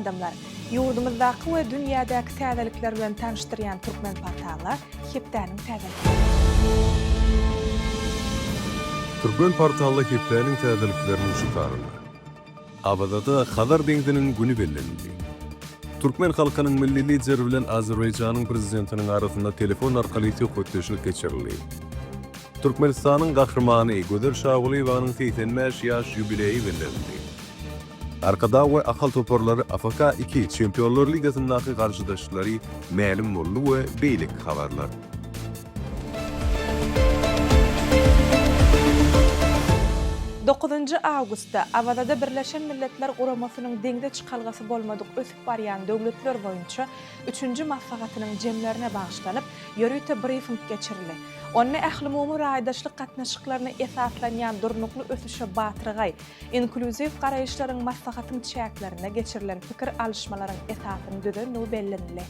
adamlar. Yurdumuzdaki ve dünyadaki täzelikler bilen tanıştıryan Türkmen portalı Hepdäniň täzelikleri. Türkmen portalı Hepdäniň täzeliklerini şutarynda. Abadada Xadar deňdiniň güni bellendi. Türkmen halkynyň milli lideri bilen Azerbaýjanyň prezidentiniň arasynda telefon arkaly söhbetleşik geçirildi. Türkmenistanyň gahrmany Göder Şagulyewanyň 85 ýaş ýubileýi bellendi. Arkada we akal toporlary Afaka 2 Çempionlar Ligasyndaky garşydaşlary ma'lum boldy we beýlik habarlar. Awgustda Abadada Birleşen Milletler Guramasynyň deňde çykalgasy bolmadyk ösüp barýan döwletler boýunça 3-nji maslahatynyň jemlerine bagyşlanyp ýörüýte briefing geçirildi. Ony ähli umumy raýdaşlyk gatnaşyklaryna esaslanýan durnukly ösüşe batyrgay, inkluziw garaýşlaryň maslahatyň çäklerine geçirilen pikir alışmalaryň esasyny düzenli bellenildi.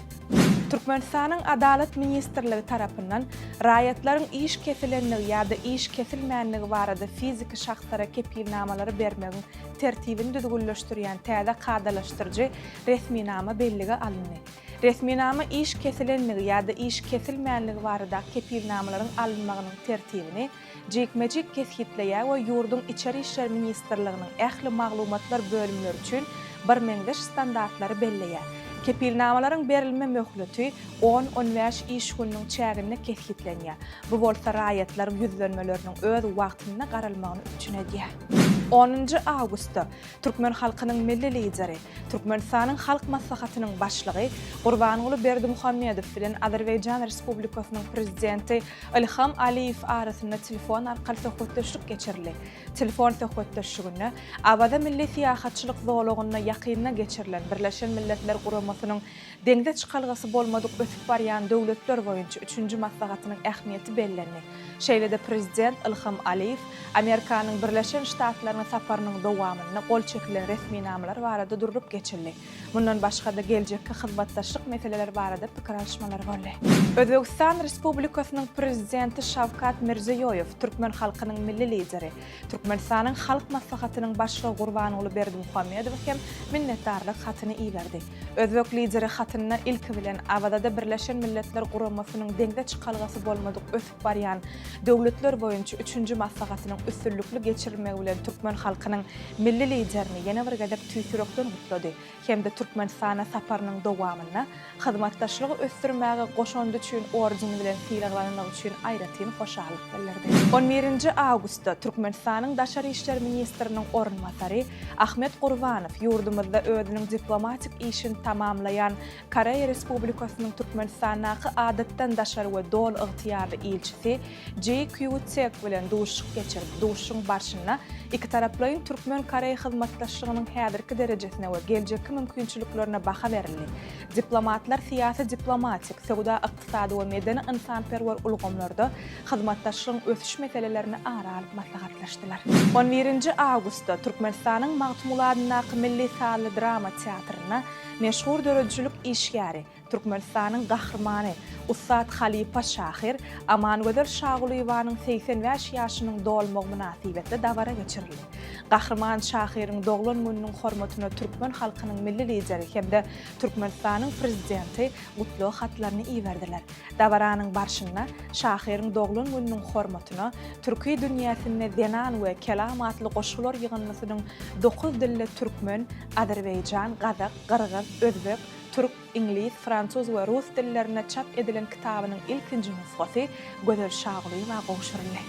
Türkmenistanyň Adalet Ministrligi tarapyndan raýatlaryň iş kesilenligi ýa-da iş kesilmänligi barada fiziki şahslara kepilnamalary bermegiň tertibini düzgünleşdirýän täze kadalaşdyrjy resminama belligi alındy. Resminama iş kesilenligi ýa-da iş kesilmänligi barada kepilnamalaryň alınmagynyň tertibini jekmejek kesgitleýär we ýurdun içeri işler ministrliginiň ähli maglumatlar bölümleri üçin bir meňdeş standartlary belleýär. Kepilnamalaryň berilme möhleti 10-15 iş gününiň çägine kesgitlenýär. Bu bolsa raýatlaryň ýüzlenmeleriniň öz wagtyna garalmagyny üçin edýär. 10-njy Awgustda Türkmen halkynyň milli lideri, Türkmenistanyň halk maslahatynyň başlygy Gurbanuly Berdimuhammedow bilen Azerbaýjan Respublikasynyň prezidenti Ilham Aliýew arasynda telefon arkaly söhbetleşik geçirildi. Telefon söhbetleşigine Abada milli siýasatçylyk zowlagyna ýakyna geçirilen Birleşen Milletler Guramasynyň deňde çykalgasy bolmadyk ösüp barýan döwletler boýunça 3-nji maslahatynyň ähmiýeti bellendi. Şeýlede prezident Ilham Aliýew Amerikanyň Birleşen Ştatlaryna saparynyň dowamyna gol çekilen resminamalary barada durup geçirildi. Bundan başga da geljekki hyzmatdaşlyk meseleleri barada pikir alışmalary boldy. Özbegistan Respublikasynyň prezidenti Şawkat Mirziýoýew Türkmen halkynyň milli lideri, Türkmenistanyň halk maslahatynyň başlygy Gurbanuly Berdimuhammedow hem minnetdarlyk hatyny iýerdi. Özbek lideri hatyna ilki bilen Abadada Birleşen Milletler Guramasynyň deňde çykalgasy bolmadyk ösüp barýan döwletler boýunça 3-nji maslahatynyň üstünlükli geçirilmegi bilen Türkmen halkynyň milli liderini ýene bir gedep tüýsürekden gutlady. Hem de Türkmenistana saparynyň dowamyna hyzmatdaşlygy ösdürmäge goşandy üçin orjiny bilen fiýlaglanmagy üçin aýratyn hoşallyk bildirdi. 11-nji Awgustda Türkmenistanyň Daşary işler ministriniň orunmasary Ahmet Gurbanow ýurdumyzda özüniň diplomatik işini tamamlayan Koreýa Respublikasynyň Türkmenistanaky adatdan daşary we dol ygtyýarly elçisi Ji Kyu-sek bilen duşuk geçirdi. Duşuň başyna iki taraplaryň Türkmen-Koreýa hyzmatdaşlygynyň häzirki derejesine we geljekki mümkinçiliklerine baha berildi. Diplomatlar siýasy diplomatik, sowda, ykdysady we medeni insanperwer ulgamlarda hyzmatdaşlygyň ösüş meselelerini ara alyp maslahatlaşdylar. 11-nji Awgustda Türkmenistanyň Magtumuladyndaky Milli Sally Drama teatryna meşhur döredjilik işgäri, Türkmenistanyň gahrmany Ustad Halipa Şahir Aman Göder Şagulyewanyň 85 ýaşynyň dolmagy münasibetde dawara geçirildi. Gahrman Şahiriň doglan gününiň hormatyna Türkmen halkynyň milli lideri hem-de Türkmenistanyň prezidenti gutluk hatlaryny iýerdiler. Dawaranyň barşyna Şahiriň doglan gününiň hormatyna Türkiýe dünýäsinde denan we kelam atly goşgular ýygynynyň 9 dilli Türkmen, Azerbaýjan, Gazak, Gyrgyz, Özbek, Türk, İngiliz, Fransuz we Rus dillerine çap edilen kitabynyň ilkinji nusgasy Göder Şagulyewa gowşuruldy.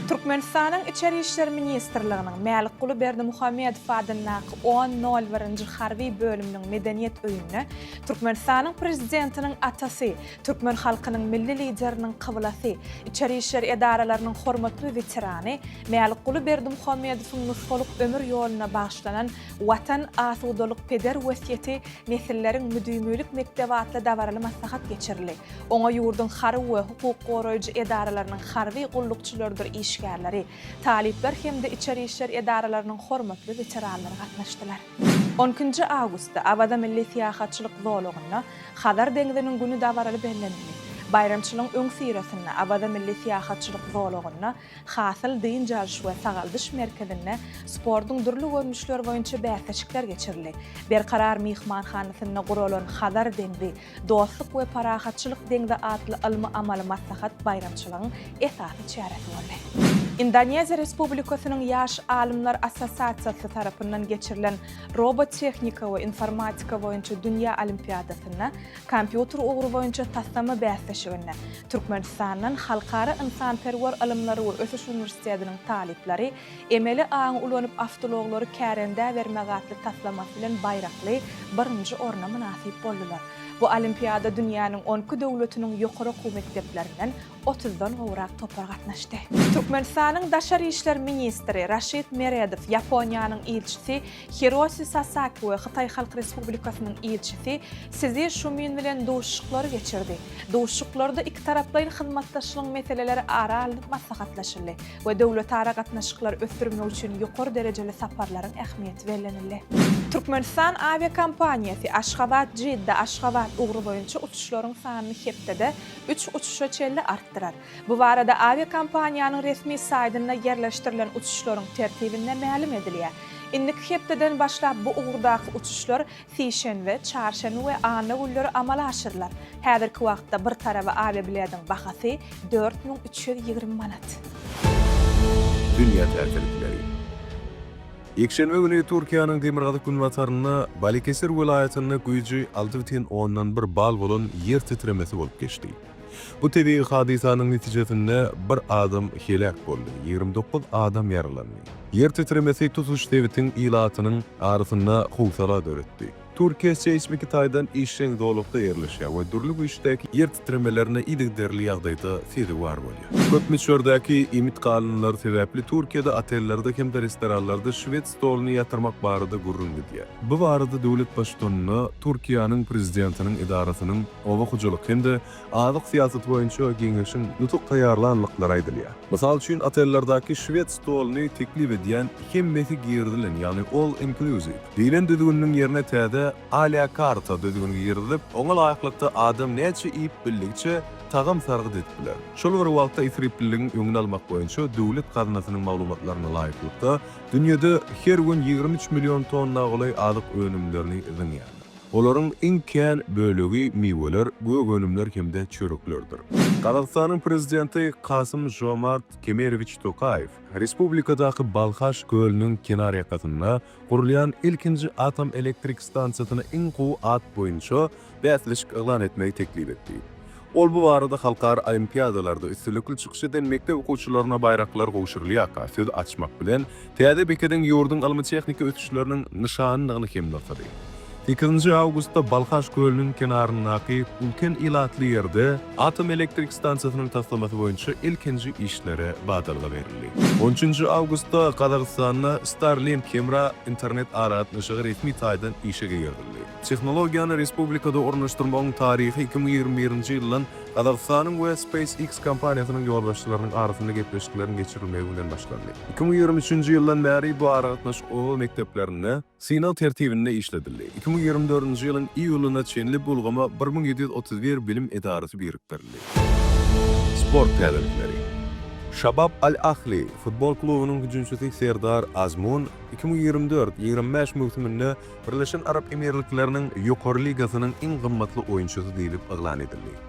Türkmenistanyň İçeri işler ministrliginiň Mälikguly Berdimuhammedow adyndaky 10.01-nji harby bölüminiň medeniýet öýüne Türkmenistanyň prezidentiniň atasy, Türkmen halkynyň milli lideriniň kyblasy, içeri işler edaralarynyň hormatly veterany Mälikguly Berdimuhammedowyň nusgalyk ömür ýoluna bagyşlanan Watan asudalyk peder wesiýeti nesilleriň müdümlük mektebatly dawaraly maslahat geçirildi. Oňa ýurdun hary we hukuk goraýjy edaralarynyň harby gullukçylardyr işgärleri, talipler hem-de içeri işler edaralarynyň hormatly veteranlary gatnaşdylar. 10-njy Awgustda Abada milli siýasatçylyk zowlagyna Xadar deňdiniň güni dawaraly bellendi. Bayramçylygyň öň siresinde abada milli siýahatçylyk zowlagyna, hasyl diň jarşy we sagaldyş merkezine spordyň durly görnüşleri boýunça bäsleşikler geçirildi. Berkarar mihmanhanasyna guralan Hadar deňdi, dostluk we parahatçylyk deňde atly ilmi amaly maslahat bayramçylygyň esasy çäresi boldy. Indoneziya Respublikasynyň Ýaş Alimler Assosiasiýasy tarapyndan geçirilen robot tehnika we informatika boýunça dünýä olimpiadasyna kompýuter ugry boýunça taslama bäsleşigine Türkmenistanyň halkara insanperwer ilimleri we ösüş universitetiniň talipleri emeli aň ulanyp avtologlary kärende bermek atly taslamasy bilen baýrakly birinji orna münasip boldular. Bu olimpiada dünýäniň 12 döwletiniň ýokary okuw mekteplerinden 30dan gowrak topar gatnaşdy. Türkmenistanyň Daşary işler ministri Raşid Meredov, Ýaponiýanyň ilçisi Hiroshi Sasaki we Hytaý Halk Respublikasynyň ilçisi sizi şu min bilen duşuklary geçirdi. Duşuklarda iki taraplaryň hyzmatdaşlygyň meseleleri aralyk maslahatlaşyldy we döwlet ara gatnaşyklar ösdürmek üçin ýokary derejeli saparlaryň ähmiýeti berildi. Türkmenistan aviakompaniýasy Aşgabat Jidda Aşgabat ugry boýunça uçuşlaryň sanyny hepdede 3 uçuşa çelli artdyrar. Bu barada aviakompaniýanyň resmi saýtyna yerleşdirilen uçuşlaryň tertibinde ma'lum edilýär. Innik hepdeden başlap bu ugurdaky uçuşlar sişenbe, çarşenbe we anna günleri amala aşyrlar. Häzirki wagtda bir taraba aviabiletiniň bahasy 4320 manat. Dünya täzelikleri. Ekşenme günü Türkiýanyň Demirgazyk günwataryna Balıkesir welaýatyna güýji 6,10 bal bolan yer titremesi bolup geçdi. Bu tebii hadisanyň netijesinde bir adam helak boldy, 29 adam yaralandy. Yer titremesi tutuş devletiň ilatynyň arasyna howsala döretdi. Türkiýe seýsmik taýdan işeň dolukda ýerleşýär we durly bu işdäki yer titremelerine iligderli ýagdaýda sedi war bolýar. Köp miçördäki imit galynlar sebäpli Türkiýede otellerde hem de restoranlarda şwed stolunu ýatyrmak barada gurrun edýär. Bu barada döwlet başçylygyna Türkiýanyň prezidentiniň idarasynyň owa hujuluk hem de azyk siýasat boýunça geňeşiň nutuk taýýarlanlyklary aýdylýar. Mysal üçin otellerdäki şwed stolunu teklip edýän hemmeti girdilen, ýani all inclusive diýilen düzgünniň ýerine täze a la carte düzgün girilip, oňa laýyklykda adam näçe iýip billikçe tagam sargyd etdiler. Şol bir wagtda isriplikligiň öňüni almak boýunça döwlet gazinasynyň maglumatlaryna laýyklykda dünýede her gün 23 million tonna golay azyk önümlerini izlenýär. Olaryň iň kän bölegi miweler, bu önümler hemde çöreklerdir. Kazakstanyň prezidenti Kasym-Jomart Kemerowich Tokayew Respublikadaky Balhaş gölüniň kenar ýakatyna gurulýan ilkinji atom elektrik stansiýasyny iň gowy at boýunça bäsleşik elan etmeyi teklip etdi. Ol bu barada halkara olimpiadalarda üstünlükli çykyş eden mektep okuwçylaryna baýraklar gowşurylýar, söz açmak bilen täze bekeden ýurdun almy tehnika ötüşleriniň nişanyny hem notady. 2 awgustda Balhaş gölüniň kenaryndaky ulkan ilatly ýerde atom elektrik stansiýasynyň taslamasy boýunça ilkinji işlere badalga berildi. 13 awgustda Kazakstanyň Starlink Kemra internet aratnaşygy resmi taýdan işe girildi. Tehnologiýany respublikada ornaşdyrmagyň taryhy 2021-nji ýyldan Kazakstanyň we SpaceX kompaniýasynyň ýolbaşçylarynyň arasynda gepleşiklerin geçirilmegi bilen başlandy. 2023-nji ýyldan bäri bu aratnaş owa mekteplerinde sinal tertibinde işledildi. 2024-nji ýylyň iýulyna çenli bulgama 1731 bilim edarasy berip berildi. Sport täzelikleri. Şabab Al-Ahli futbol klubynyň hüjümçisi Serdar Azmun 2024-25 mövsüminde Birleşen Arap Emirlikleriniň ýokary ligasynyň iň gymmatly oýunçysy diýilip elan edildi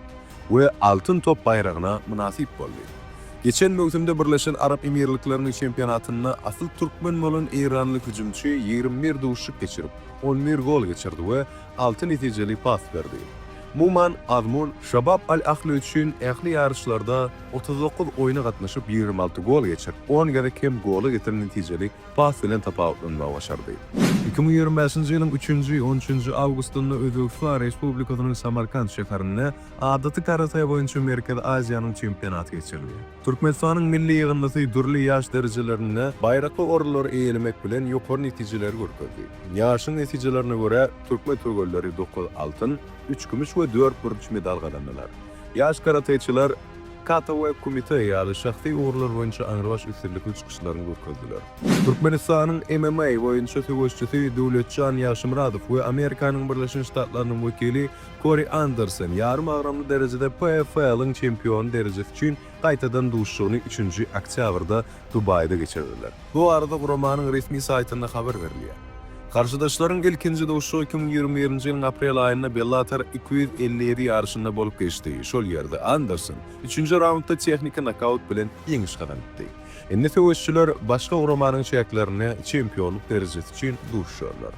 we altyn top bayragyna münasip boldy. Geçen mövsümde Birleşen Arap Emirlikleriniň çempionatyna asyl türkmen bolan İranlyk hüjümçi 21 duşuk geçirip 11 gol geçirdi we 6 netijeli pas berdi. Muman Azmun Şabab Al-Ahli üçin ähli ýarışlarda 39 oýuna gatnaşyp 26 gol geçirip 10 gerek hem goly getiren netijeli pas bilen tapawutlanmagy başardy. 2025-nji ýylyň 3-nji 13-nji awgustunda Özbekistan Respublikasynyň Samarkand şäherinde adaty karate boýunça Merkez Aziýanyň çempionaty geçirildi. Türkmenistanyň milli ýygyndasy durly ýaş derejelerinde baýrakly orunlary eýlemek bilen ýokary netijeler görkezdi. Ýaşyň netijelerine görä türkmen tögölleri 9 altyn, 3 gümüş we 4 bürünç medal kazandylar. Ýaş karateçiler kata we komite ýaly şahsy uğurlar boýunça aňyrbaş üstünlikli çykyşlaryny görkezdiler. Türkmenistanyň MMA boýunça töwüşçüsi Dowletjan Ýaşymradow we Amerikanyň Birleşik Ştatlarynyň wekili Corey Anderson ýarym agramly derejede PFL-iň çempion derejesi üçin gaýtadan duşugyny 3-nji oktýabrda Dubaýda geçirdiler. Bu arada Guromanyň resmi saýtynda habar berilýär. Karşıdaşların ilkinci duşu 2021-nji ýylyň aprel aýynda Bellator 257 ýarşynda bolup geçdi. Şol ýerde Anderson 3-nji raundda tehnika nokaut bilen ýeňiş kazandy. Endi töwüşçüler başga Guromanyň şäklerini çempionluk derejesi üçin duşýarlar.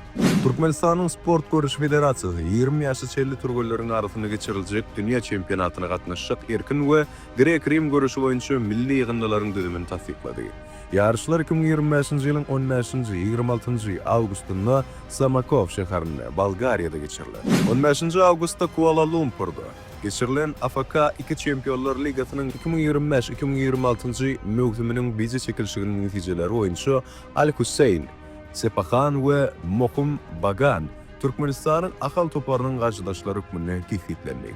Türkmenistanyň Sport Görüş Federasiýasy 20 ýaşy çelli turgullaryň arasynda geçiriljek dünýä çempionatyna gatnaşjak erkin we grek-rim görüşi boýunça milli ýygyndalaryň düzümini tasdiklady. Yarışlar 2025-nji ýylyň 15-nji 26-njy awgustunda Samakov şäherinde, Bolgariýada geçirilir. 15-nji awgustda Kuala Lumpurda geçirilen AFK 2 Çempionlar Ligasynyň 2025-2026-njy mögsüminiň bizi çekilişiginiň netijeleri boýunça Al-Huseyn, Sepahan we Mokum Bagan Türkmenistanyň ahal toparynyň gaçydaşlary hükmüne tehditlendi.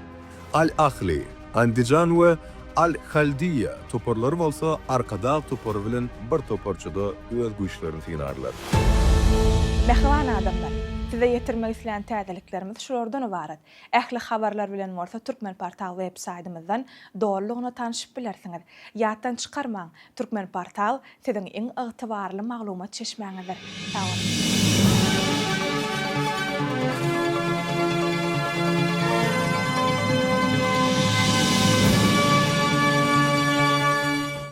Al-Ahli, Andijan we Al-Haldiya toparlary bolsa arkada topary bilen bir toparçyda öz güýçlerini synarlar. Mehriban adamlar, size yetirmek isleyen täzeliklerimiz şulardan ibaret. Ähli habarlar bilen bolsa Türkmen Portal web saýtymyzdan dogrulygyna tanyşyp bilersiňiz. Ýatdan çykarmaň. Türkmen Portal siziň iň ygtybarly maglumat çeşmeňizdir. Sag bolun.